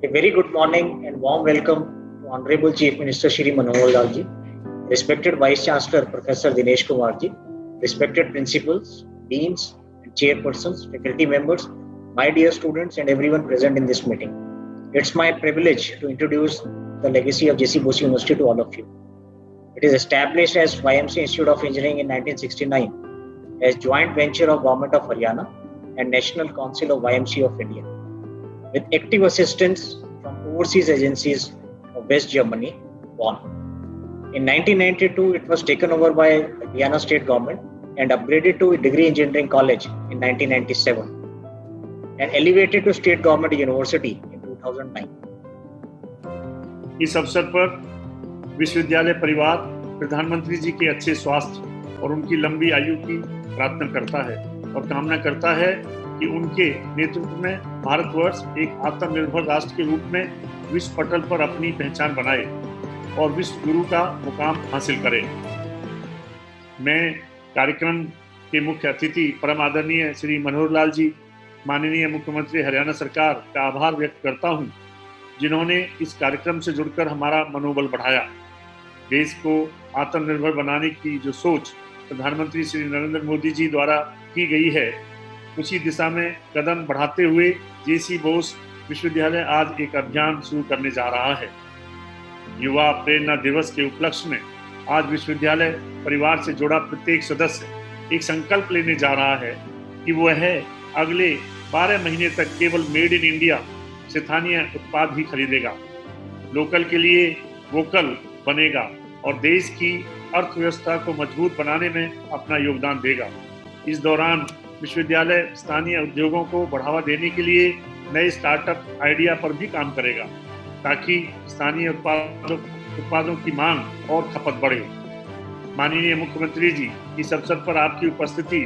A very good morning and warm welcome to Honorable Chief Minister Shri Manohar Lal ji, respected Vice Chancellor Professor Dinesh Kumar ji, respected principals, deans and chairpersons, faculty members, my dear students and everyone present in this meeting. It's my privilege to introduce the legacy of J.C. Bose University to all of you. It is established as YMCA Institute of Engineering in 1969 as joint venture of Government of Haryana and National Council of YMCA of India, with active assistance from overseas agencies of West Germany, Bonn. In 1992, it was taken over by the Haryana state government and upgraded to a degree engineering college in 1997 and elevated to state government university in 2009. इस अवसर पर विश्वविद्यालय परिवार प्रधानमंत्री जी के अच्छे स्वास्थ्य और उनकी लंबी आयु की प्रार्थना करता है और कामना करता है कि उनके नेतृत्व में भारतवर्ष एक आत्मनिर्भर राष्ट्र के रूप में विश्व पटल पर अपनी पहचान बनाए और विश्व गुरु का मुकाम हासिल करे। मैं कार्यक्रम के मुख्य अतिथि परम आदरणीय श्री मनोहर लाल जी, माननीय मुख्यमंत्री हरियाणा सरकार का आभार व्यक्त करता हूं, जिन्होंने इस कार्यक्रम से जुड़कर हमारा मनोबल बढ़ाया। देश को आत्मनिर्भर बनाने की जो सोच प्रधानमंत्री श्री नरेंद्र मोदी जी द्वारा की गई है, उसी दिशा में कदम बढ़ाते हुए जेसी बोस विश्वविद्यालय आज एक अभियान शुरू करने जा रहा है। युवा प्रेरणा दिवस के उपलक्ष्य में आज विश्वविद्यालय परिवार से जुड़ा प्रत्येक सदस्य एक संकल्प लेने जा रहा है कि वह अगले 12 महीने तक केवल मेड इन इंडिया स्थानीय उत्पाद ही खरीदेगा, लोकल के लिए वोकल बनेगा और देश की अर्थव्यवस्था को मजबूत बनाने में अपना योगदान देगा। इस दौरान विश्वविद्यालय स्थानीय उद्योगों को बढ़ावा देने के लिए नए स्टार्टअप आइडिया पर भी काम करेगा ताकि स्थानीय उत्पादों की मांग और खपत बढ़े। माननीय मुख्यमंत्री जी, इस अवसर पर आपकी उपस्थिति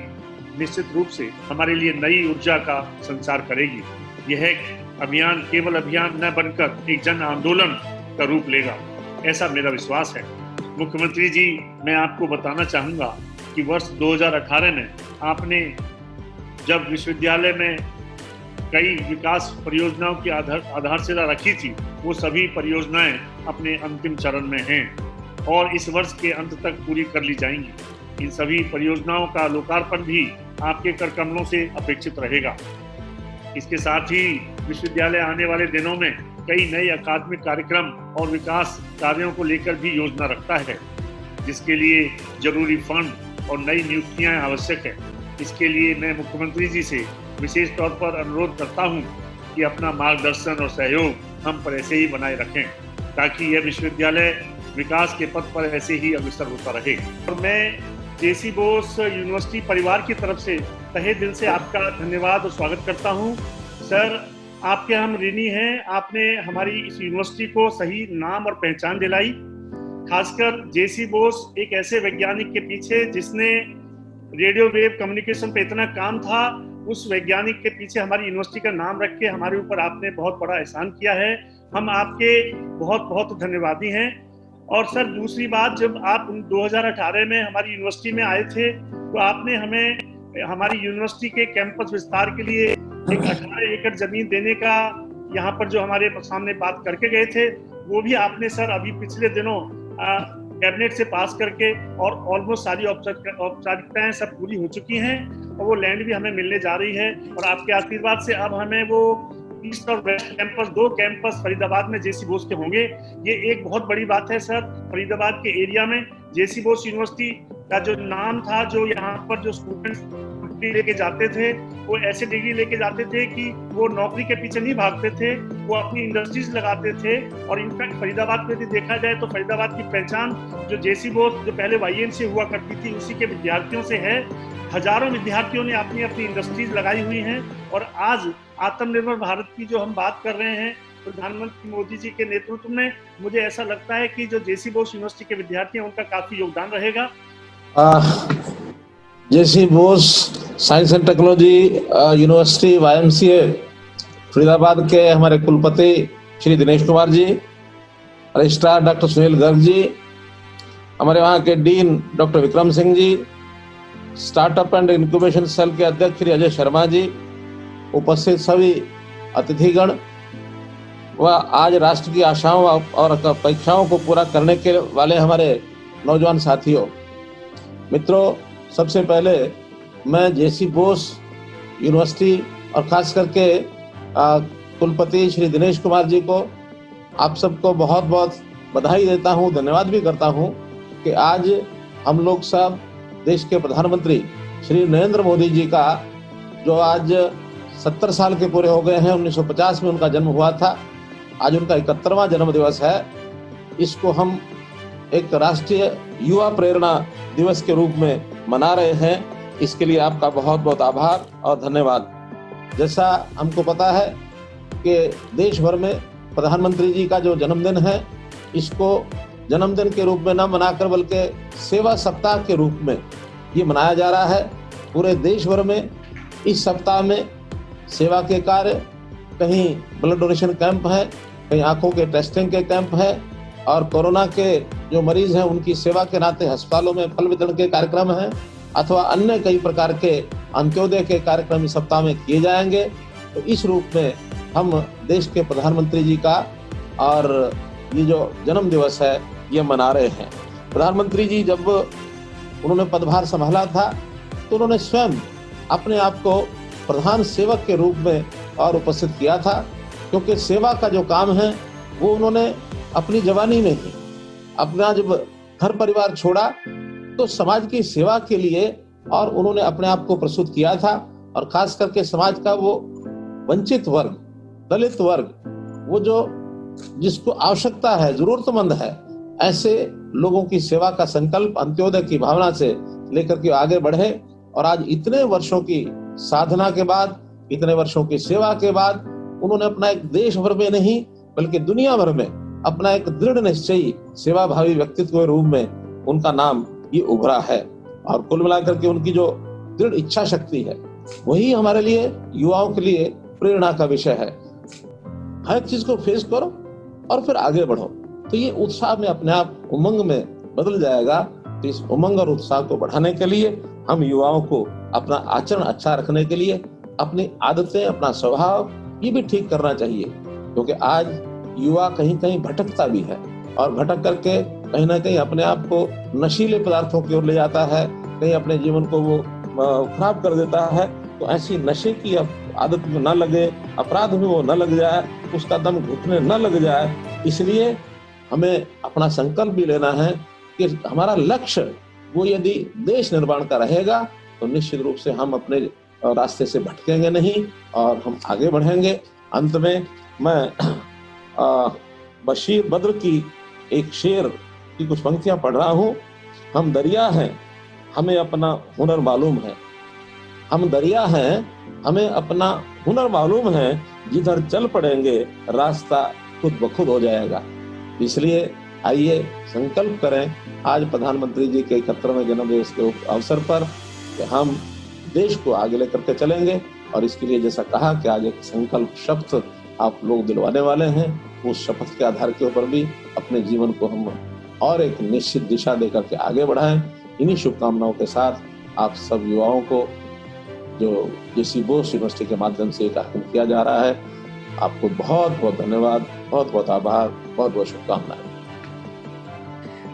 निश्चित रूप से हमारे लिए नई ऊर्जा का संचार करेगी। यह अभियान केवल अभियान न बनकर एक जन आंदोलन का रूप लेगा, ऐसा मेरा विश्वास है। मुख्यमंत्री जी, मैं आपको बताना चाहूँगा कि वर्ष 2018 में आपने जब विश्वविद्यालय में कई विकास परियोजनाओं की आधारशिला रखी थी, वो सभी परियोजनाएं अपने अंतिम चरण में हैं और इस वर्ष के अंत तक पूरी कर ली जाएंगी। इन सभी परियोजनाओं का लोकार्पण भी आपके कर कमलों से अपेक्षित रहेगा। इसके साथ ही विश्वविद्यालय आने वाले दिनों में कई नए अकादमिक कार्यक्रम और विकास कार्यों को लेकर भी योजना रखता है, जिसके लिए जरूरी फंड और नई नियुक्तियां आवश्यक है। इसके लिए मैं मुख्यमंत्री जी से विशेष तौर पर अनुरोध करता हूं कि अपना मार्गदर्शन और सहयोग हम पर ऐसे ही बनाए रखें ताकि यह विश्वविद्यालय विकास के पथ पर ऐसे ही अग्रसर होता रहे। और मैं जेसी बोस यूनिवर्सिटी परिवार की तरफ से तहे दिल से आपका धन्यवाद और स्वागत करता हूं। सर, आपके हम ऋणी हैं। आपने हमारी इस यूनिवर्सिटी को सही नाम और पहचान दिलाई। खासकर जेसी बोस एक ऐसे वैज्ञानिक के पीछे जिसने रेडियो वेव कम्युनिकेशन पे इतना काम था, उस वैज्ञानिक के पीछे हमारी यूनिवर्सिटी का नाम रख के हमारे ऊपर आपने बहुत बड़ा एहसान किया है। हम आपके बहुत बहुत धन्यवादी हैं। और सर, दूसरी बात, जब आप 2018 में हमारी यूनिवर्सिटी में आए थे तो आपने हमें हमारी यूनिवर्सिटी के कैंपस विस्तार के लिए एक 18 एकड़ जमीन देने का यहाँ पर जो हमारे सामने बात करके गए थे, वो भी आपने सर अभी पिछले दिनों कैबिनेट से पास करके और ऑलमोस्ट सारी औपचारिकताएं सब पूरी हो चुकी हैं और वो लैंड भी हमें मिलने जा रही है। और आपके आशीर्वाद से अब हमें वो ईस्ट और वेस्ट कैंपस, 2 कैंपस फरीदाबाद में जेसी बोस के होंगे। ये एक बहुत बड़ी बात है सर। फरीदाबाद के एरिया में जेसी बोस यूनिवर्सिटी का जो नाम था, जो यहाँ पर जो स्टूडेंट्स डिग्री लेके जाते थे, वो ऐसे डिग्री लेके जाते थे कि वो नौकरी के पीछे नहीं भागते थे, वो अपनी इंडस्ट्रीज लगाते थे। और इनफैक्ट फरीदाबाद में यदि देखा जाए तो फरीदाबाद की पहचान जो जेसी बोस जो पहले YMCA हुआ करती थी, उसी के विद्यार्थियों से है। हजारों विद्यार्थियों ने अपनी अपनी इंडस्ट्रीज लगाई हुई हैं और आज आत्मनिर्भर भारत की जो हम बात कर रहे हैं प्रधानमंत्री मोदी जी के नेतृत्व में, मुझे ऐसा लगता है कि जो जेसी बोस यूनिवर्सिटी के विद्यार्थी हैं उनका काफी योगदान रहेगा। J C Bose science and technology university YMCA Faridabad के हमारे कुलपति श्री दिनेश कुमार जी, रजिस्ट्रार डॉक्टर सुनील गर्ग जी, हमारे वहाँ के dean doctor Vikram Singh ji, startup and incubation cell के अध्यक्ष श्री अजय शर्मा जी, उपस्थित सभी अतिथिगण, व आज राष्ट्र की आशाओं और अपेक्षाओं को पूरा करने के वाले हमारे नौजवान साथियों, मित्रों, सबसे पहले मैं जेसी बोस यूनिवर्सिटी और खास करके कुलपति श्री दिनेश कुमार जी को, आप सबको बहुत बहुत बधाई देता हूँ, धन्यवाद भी करता हूँ कि आज हम लोग सब देश के प्रधानमंत्री श्री नरेंद्र मोदी जी का, जो आज 70 साल के पूरे हो गए हैं, 1950 में उनका जन्म हुआ था, आज उनका 71वां जन्म दिवस है। इसको हम एक राष्ट्रीय युवा प्रेरणा दिवस के रूप में मना रहे हैं। इसके लिए आपका बहुत बहुत आभार और धन्यवाद। जैसा हमको पता है कि देश भर में प्रधानमंत्री जी का जो जन्मदिन है, इसको जन्मदिन के रूप में न मनाकर बल्कि सेवा सप्ताह के रूप में ये मनाया जा रहा है। पूरे देश भर में इस सप्ताह में सेवा के कार्य, कहीं ब्लड डोनेशन कैंप है, कहीं आंखों के टेस्टिंग के कैंप है, और कोरोना के जो मरीज हैं उनकी सेवा के नाते अस्पतालों में फल वितरण के कार्यक्रम हैं, अथवा अन्य कई प्रकार के अंत्योदय के कार्यक्रम इस सप्ताह में किए जाएंगे। तो इस रूप में हम देश के प्रधानमंत्री जी का और ये जो जन्म दिवस है ये मना रहे हैं। प्रधानमंत्री जी जब उन्होंने पदभार संभाला था तो उन्होंने स्वयं अपने आप को प्रधान सेवक के रूप में और उपस्थित किया था, क्योंकि सेवा का जो काम है वो उन्होंने अपनी जवानी में ही, अपना जब घर परिवार छोड़ा तो समाज की सेवा के लिए और उन्होंने अपने आप को प्रस्तुत किया था। और खास करके समाज का वो वंचित वर्ग, दलित वर्ग, वो जो जिसको आवश्यकता है, जरूरतमंद है, ऐसे लोगों की सेवा का संकल्प अंत्योदय की भावना से लेकर के आगे बढ़े। और आज इतने वर्षों की साधना के बाद, इतने वर्षों की सेवा के बाद, उन्होंने अपना एक देश भर में नहीं बल्कि दुनिया भर में अपना एक दृढ़ निश्चयी सेवा भावी व्यक्तित्व के रूप में उनका नाम ये उभरा है। और कुल मिलाकर के उनकी जो दृढ़ इच्छा शक्ति है वही हमारे लिए, युवाओं के लिए प्रेरणा का विषय है। हर चीज को फेस करो और फिर आगे बढ़ो, तो ये उत्साह में अपने आप उमंग में बदल जाएगा। तो इस उमंग और उत्साह को बढ़ाने के लिए हम युवाओं को अपना आचरण अच्छा रखने के लिए अपनी आदतें, अपना स्वभाव ये भी ठीक करना चाहिए, क्योंकि आज युवा कहीं कहीं भटकता भी है और भटक करके कहीं ना कहीं अपने आप को नशीले पदार्थों की ओर ले जाता है, कहीं अपने जीवन को वो खराब कर देता है। तो ऐसी नशे की आदत में न लगे, अपराध में वो न लग जाए, उसका दम घुटने न लग जाए। इसलिए हमें अपना संकल्प भी लेना है कि हमारा लक्ष्य वो यदि देश निर्माण का रहेगा तो निश्चित रूप से हम अपने रास्ते से भटकेंगे नहीं और हम आगे बढ़ेंगे। अंत में मैं बशीर बद्र की एक शेर की कुछ पंक्तियां पढ़ रहा हूँ। हम दरिया हैं, हमें अपना हुनर मालूम है। हम दरिया हैं, हमें अपना हुनर मालूम है। जिधर चल पड़ेंगे रास्ता खुद ब खुद हो जाएगा। इसलिए आइए संकल्प करें आज प्रधानमंत्री जी के 71वें जन्मदिवस के अवसर पर कि हम देश को आगे लेकर के चलेंगे। और इसके लिए जैसा कहा कि आज एक संकल्प शपथ आप लोग दिलवाने वाले हैं, उस शपथ के आधार के ऊपर भी अपने जीवन को हम और एक निश्चित दिशा देकर के आगे बढ़ाएं। इन्हीं शुभकामनाओं के साथ आप सब युवाओं को जो जेसी बोस यूनिवर्सिटी के माध्यम से कार्यक्रम किया जा रहा है, आपको बहुत बहुत धन्यवाद, बहुत बहुत आभार, बहुत बहुत शुभकामनाएं।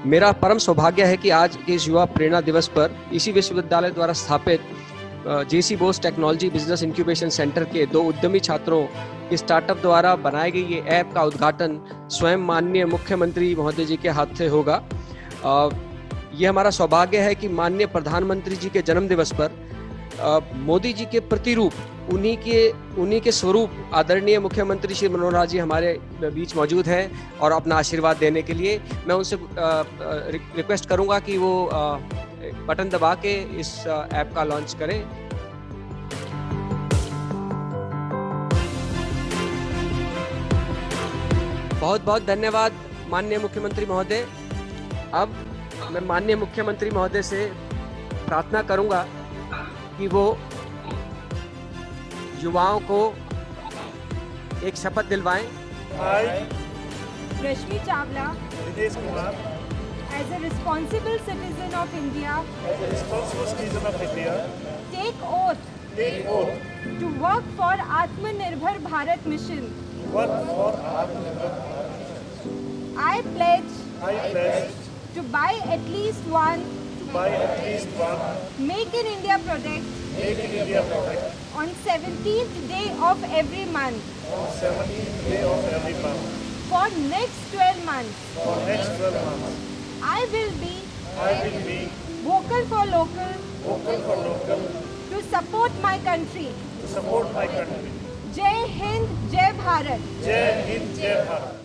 मेरा परम सौभाग्य है कि आज के इस युवा प्रेरणा दिवस पर इसी विश्वविद्यालय द्वारा स्थापित J C Bose technology business incubation centre के 2 उद्यमी छात्रों के स्टार्टअप द्वारा बनाई गई ये ऐप का उद्घाटन स्वयं माननीय मुख्यमंत्री महोदय जी के हाथ से होगा। ये हमारा सौभाग्य है कि माननीय प्रधानमंत्री जी के जन्म दिवस पर मोदी जी के प्रतिरूप, उन्हीं के स्वरूप आदरणीय मुख्यमंत्री श्री मनोहर लाल जी हमारे बीच मौजूद हैं और अपना आशीर्वाद देने के लिए मैं उनसे रिक्वेस्ट करूंगा कि वो बटन दबा के इस ऐप का लॉन्च करें। बहुत बहुत धन्यवाद माननीय मुख्यमंत्री महोदय। अब मैं माननीय मुख्यमंत्री महोदय से प्रार्थना करूंगा कि वो युवाओं को एक शपथ दिलवाएं। रश्मि Chawla, Dinesh Kumar, as a responsible citizen of India, take oath take oath to work for Atmanirbhar Bharat mission work for Atmanirbhar Bharat. I pledge I pledge to buy at least one to buy at least one Make in India product Make in India product on 17th day of every month on 17th day of every month for next 12 months. for next 12 months. I will be I will be vocal for local vocal for local to support my country. to support my country. Jai Hind, Jai Bharat. Jai Hind, Jai Bharat.